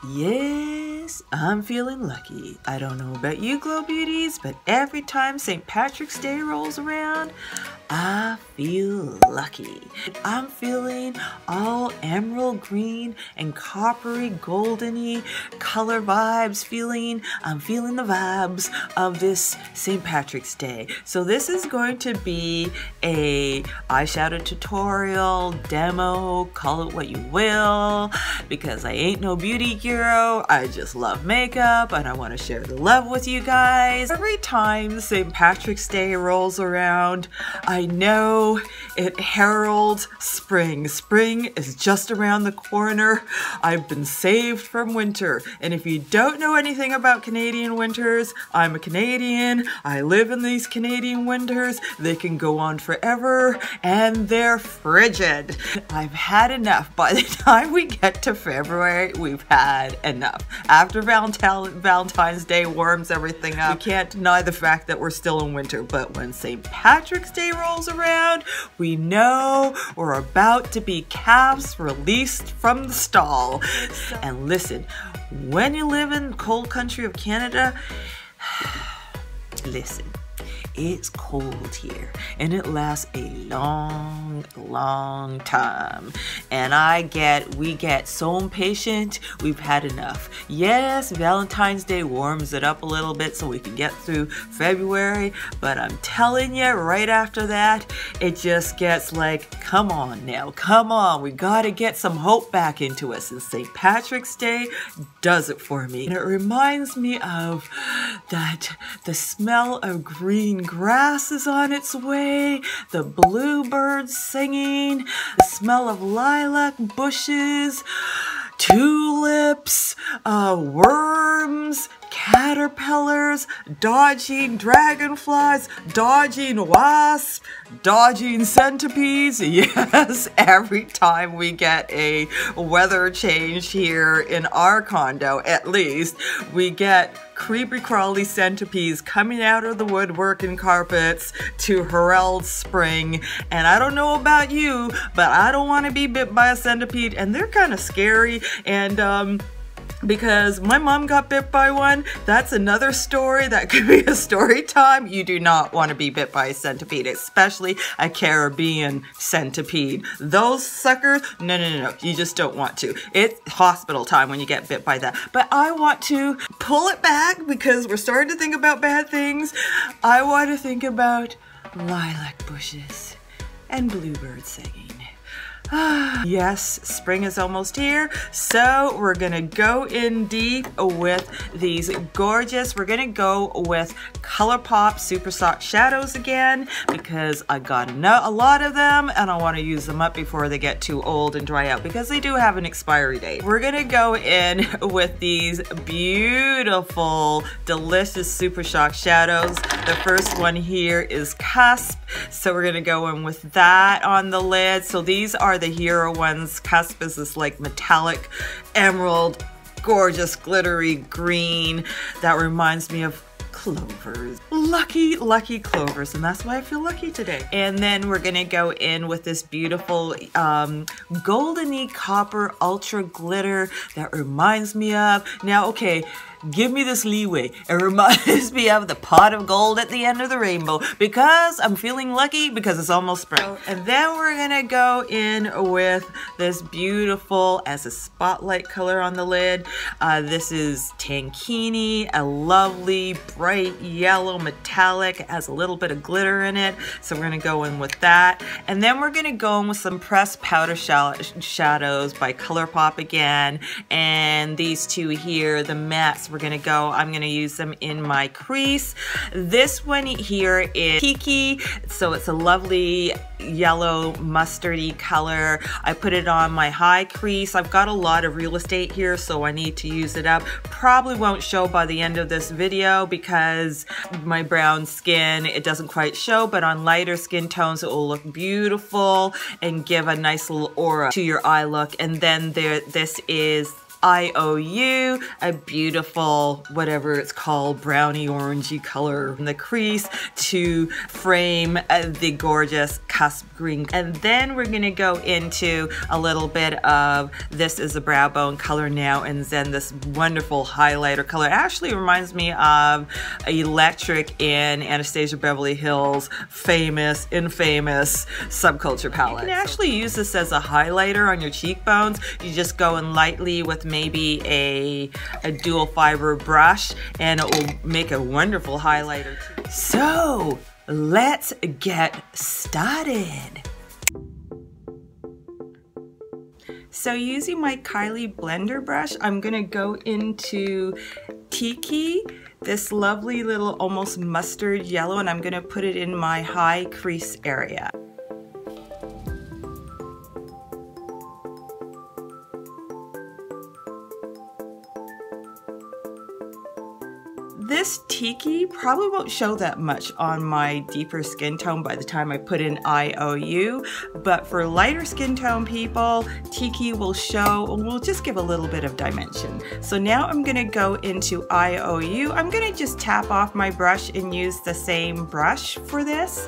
Yes, I'm feeling lucky. I don't know about you, Glow Beauties, but every time St. Patrick's Day rolls around, I feel lucky. I'm feeling all emerald green and coppery, goldeny color vibes. I'm feeling the vibes of this St. Patrick's Day. So this is going to be a eyeshadow tutorial, demo, call it what you will, because I ain't no beauty guru. I just love makeup and I want to share the love with you guys. Every time St. Patrick's Day rolls around, I know it heralds spring. Spring is just around the corner. I've been saved from winter. And if you don't know anything about Canadian winters, I'm a Canadian. I live in these Canadian winters. They can go on forever and they're frigid. I've had enough. By the time we get to February, we've had enough. After Valentine's Day warms everything up, we can't deny the fact that we're still in winter. But when St. Patrick's Day rolls around, we know we're about to be calves released from the stall. And listen, when you live in the cold country of Canada, listen, it's cold here and it lasts a long time. And we get so impatient, we've had enough. Yes, Valentine's Day warms it up a little bit so we can get through February, but I'm telling you, right after that, it just gets like, come on now, come on, we gotta get some hope back into us. And St. Patrick's Day does it for me. And it reminds me of that the smell of green grass is on its way, the bluebirds singing, the smell of lilac bushes, tulips, worms, caterpillars, dodging dragonflies, dodging wasps, dodging centipedes. Yes, every time we get a weather change here in our condo, at least, we get creepy crawly centipedes coming out of the woodwork and carpets to herald spring. And I don't know about you, but I don't want to be bit by a centipede, and they're kind of scary. And because my mom got bit by one, that's another story. That could be a story time. You do not want to be bit by a centipede, especially a Caribbean centipede. Those suckers, no, you just don't want to. It's hospital time when you get bit by that. But I want to pull it back because we're starting to think about bad things. I want to think about lilac bushes and bluebirds singing. Yes, spring is almost here, so we're gonna go in deep with these gorgeous, we're gonna go with Colourpop Super Soft Shadows again, because I got a lot of them and I want to use them up before they get too old and dry out, because they do have an expiry date. We're gonna go in with these beautiful, delicious Super Shock Shadows. The first one here is Cusp, so we're gonna go in with that on the lid. So these are the hero ones. Cusp is this like metallic emerald, gorgeous glittery green that reminds me of clovers. Lucky clovers, and that's why I feel lucky today. And then we're gonna go in with this beautiful goldeny copper ultra glitter that reminds me of, now okay, give me this leeway. It reminds me of the pot of gold at the end of the rainbow, because I'm feeling lucky because it's almost spring. And then we're gonna go in with this beautiful, as a spotlight color on the lid. This is Tankini, a lovely bright yellow metallic. It has a little bit of glitter in it, so we're gonna go in with that. And then we're gonna go in with some pressed powder shadows by Colourpop again. And these two here, the mattes, I'm gonna use them in my crease. This one here is Kiki, so it's a lovely yellow mustardy color. I put it on my high crease. I've got a lot of real estate here, so I need to use it up. Probably won't show by the end of this video because my brown skin, it doesn't quite show, but on lighter skin tones it will look beautiful and give a nice little aura to your eye look. And then this is IOU, a beautiful, whatever it's called, brownie orangey color in the crease to frame the gorgeous Cusp green. And then we're gonna go into a little bit of, this is a brow bone color now, and then this wonderful highlighter color. It actually reminds me of Electric in Anastasia Beverly Hills' famous, infamous Subculture palette. You can actually use this as a highlighter on your cheekbones. You just go in lightly with maybe a dual fiber brush and it will make a wonderful highlighter too. So let's get started. So using my Kylie blender brush, I'm gonna go into Tiki, this lovely little almost mustard yellow, and I'm gonna put it in my high crease area. This Tiki probably won't show that much on my deeper skin tone by the time I put in IOU, but for lighter skin tone people, Tiki will show, will just give a little bit of dimension. So now I'm gonna go into IOU. I'm gonna just tap off my brush and use the same brush for this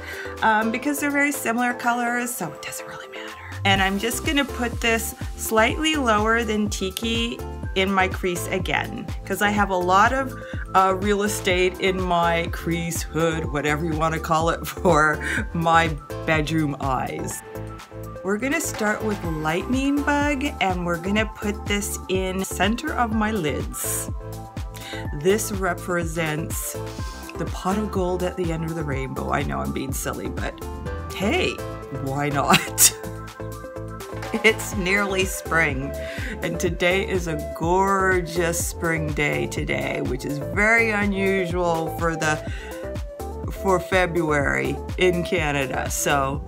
because they're very similar colors, so it doesn't really matter. And I'm just gonna put this slightly lower than Tiki in my crease again, because I have a lot of real estate in my crease, hood, whatever you want to call it, for my bedroom eyes. We're gonna start with Lightning Bug, and we're gonna put this in center of my lids. This represents the pot of gold at the end of the rainbow. I know I'm being silly, but hey, why not? It's nearly spring, and today is a gorgeous spring day today, which is very unusual for February in Canada. So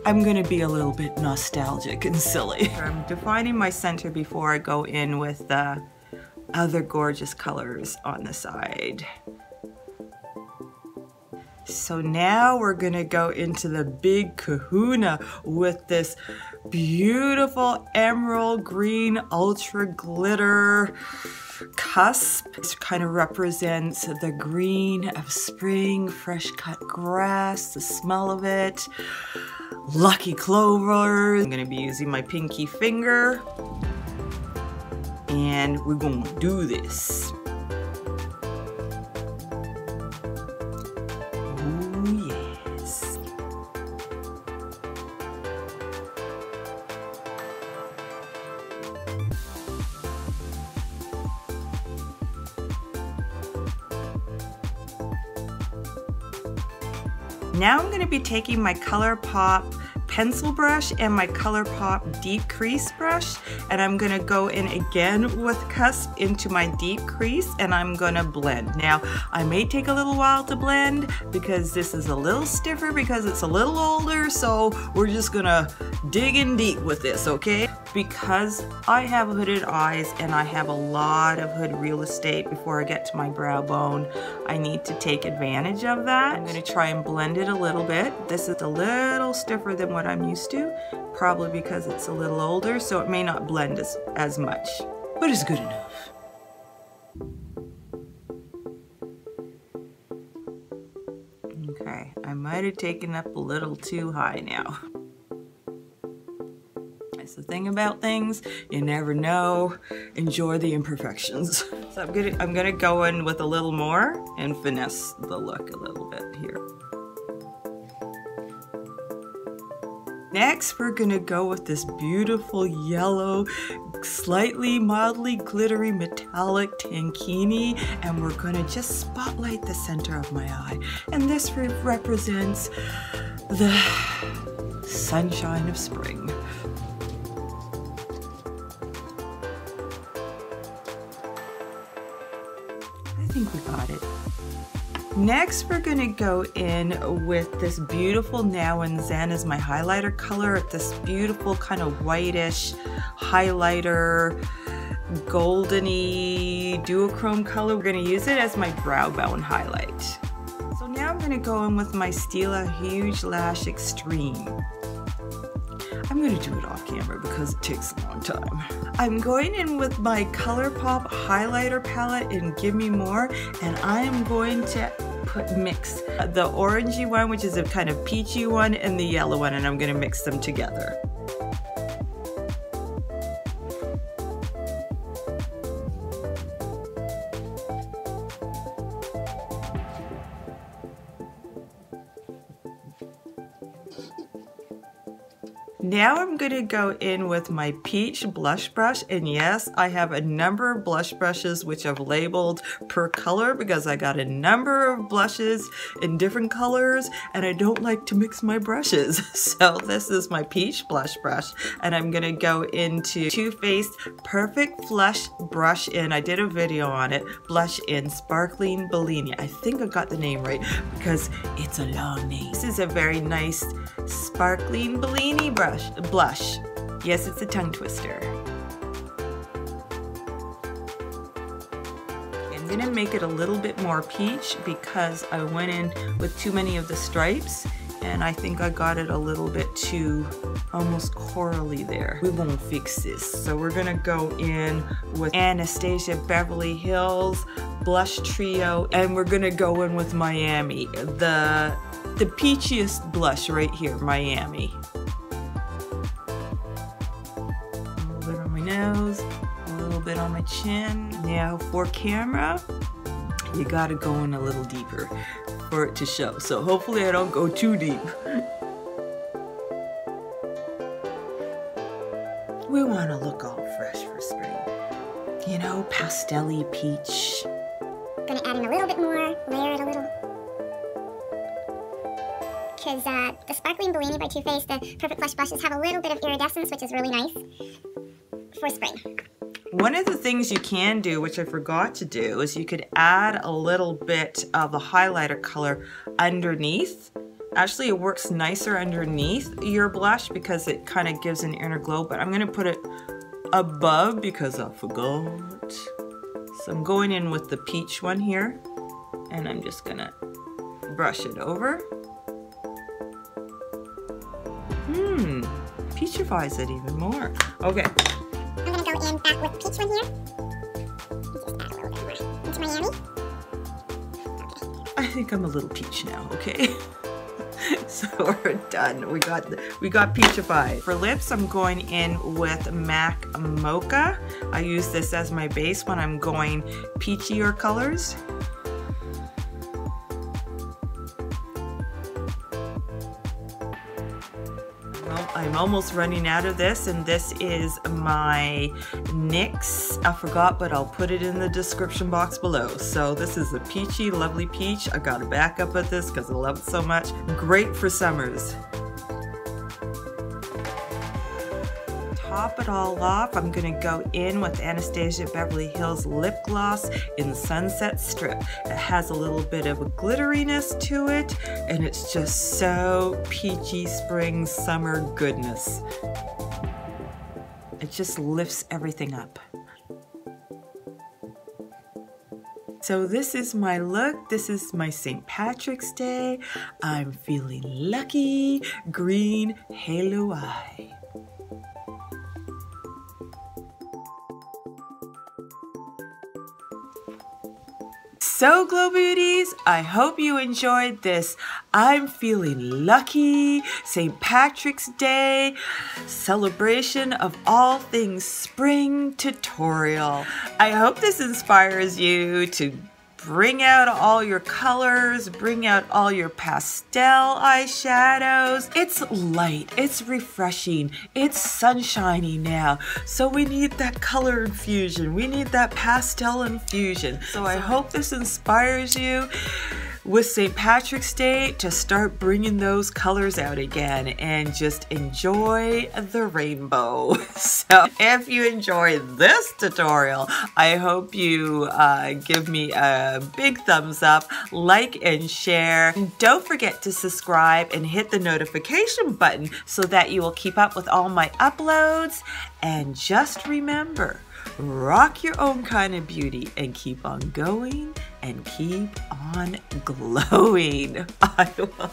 I'm gonna be a little bit nostalgic and silly. I'm defining my center before I go in with the other gorgeous colors on the side. So now we're gonna go into the big kahuna with this beautiful emerald green ultra glitter Cusp. This kind of represents the green of spring, fresh cut grass, the smell of it, lucky clover. I'm gonna be using my pinky finger and we're gonna do this. Now I'm going to be taking my Colourpop pencil brush and my Colourpop deep crease brush, and I'm going to go in again with Cusp into my deep crease, and I'm going to blend. Now I may take a little while to blend because this is a little stiffer because it's a little older, so we're just going to dig in deep with this, okay? Because I have hooded eyes and I have a lot of hood real estate before I get to my brow bone, I need to take advantage of that. I'm going to try and blend it a little bit. This is a little stiffer than what I'm used to, probably because it's a little older, so it may not blend as much, but it's good enough. Okay, I might have taken up a little too high now. That's the thing about things, you never know. Enjoy the imperfections. So I'm gonna go in with a little more and finesse the look a little bit here. Next, we're gonna go with this beautiful yellow, slightly mildly glittery metallic tankini, and we're gonna just spotlight the center of my eye. And this represents the sunshine of spring. I think we got it. Next, we're gonna go in with this beautiful Now and Zen as my highlighter color, this beautiful kind of whitish highlighter, goldeny duochrome color. We're gonna use it as my brow bone highlight. So now I'm gonna go in with my Stila Huge Lash Extreme. I'm gonna do it off camera because it takes a long time. I'm going in with my Colourpop highlighter palette in Give Me More, and I am going to mix the orangey one, which is a kind of peachy one, and the yellow one, and I'm gonna mix them together. Now I'm going to go in with my peach blush brush, and yes, I have a number of blush brushes which I've labeled per color because I got a number of blushes in different colors and I don't like to mix my brushes. So this is my peach blush brush, and I'm going to go into Too Faced Perfect Flush Brush In. I did a video on it. Blush in Sparkling Bellini. I think I got the name right because it's a long name. This is a very nice Sparkling Bellini blush. Yes, it's a tongue twister. I'm gonna make it a little bit more peach because I went in with too many of the stripes, and I think I got it a little bit too almost corally there. We won't fix this. So we're gonna go in with Anastasia Beverly Hills Blush Trio, and we're gonna go in with Miami, the peachiest blush right here, Miami. A little bit on my nose, a little bit on my chin. Now for camera, you gotta go in a little deeper for it to show. So hopefully I don't go too deep. We wanna look all fresh for spring. You know, pastel-y peach. Gonna add in a little bit more, layer it a little. Because the Sparkling Bellini by Too Faced, the Perfect Flush Blushes have a little bit of iridescence, which is really nice for spring. One of the things you can do, which I forgot to do, is you could add a little bit of the highlighter color underneath. Actually, it works nicer underneath your blush because it kind of gives an inner glow, but I'm gonna put it above because I forgot. So I'm going in with the peach one here, and I'm just gonna brush it over. Peachifies it even more. Okay. I'm gonna go in back with peach one here. Just add a little bit more into Miami. Okay. I think I'm a little peach now, okay? So we're done. We got peachified. For lips, I'm going in with MAC Mocha. I use this as my base when I'm going peachier colors. I'm almost running out of this, and this is my NYX. I forgot, but I'll put it in the description box below. So this is a peachy, lovely peach. I got a backup of this because I love it so much. Great for summers. Top it all off, I'm gonna go in with Anastasia Beverly Hills Lip Gloss in Sunset Strip. It has a little bit of a glitteriness to it, and it's just so peachy spring summer goodness. It just lifts everything up. So this is my look. This is my St. Patrick's Day. I'm feeling lucky. Green halo eye. So Glow Beauties, I hope you enjoyed this I'm feeling lucky St. Patrick's Day celebration of all things spring tutorial. I hope this inspires you to bring out all your colors, bring out all your pastel eyeshadows. It's light, it's refreshing, it's sunshiny now. So we need that color infusion. We need that pastel infusion. So I hope this inspires you with St. Patrick's Day to start bringing those colors out again and just enjoy the rainbow. So if you enjoyed this tutorial, I hope you give me a big thumbs up, like and share. And don't forget to subscribe and hit the notification button so that you will keep up with all my uploads. And just remember, rock your own kind of beauty and keep on going and keep on glowing. I will.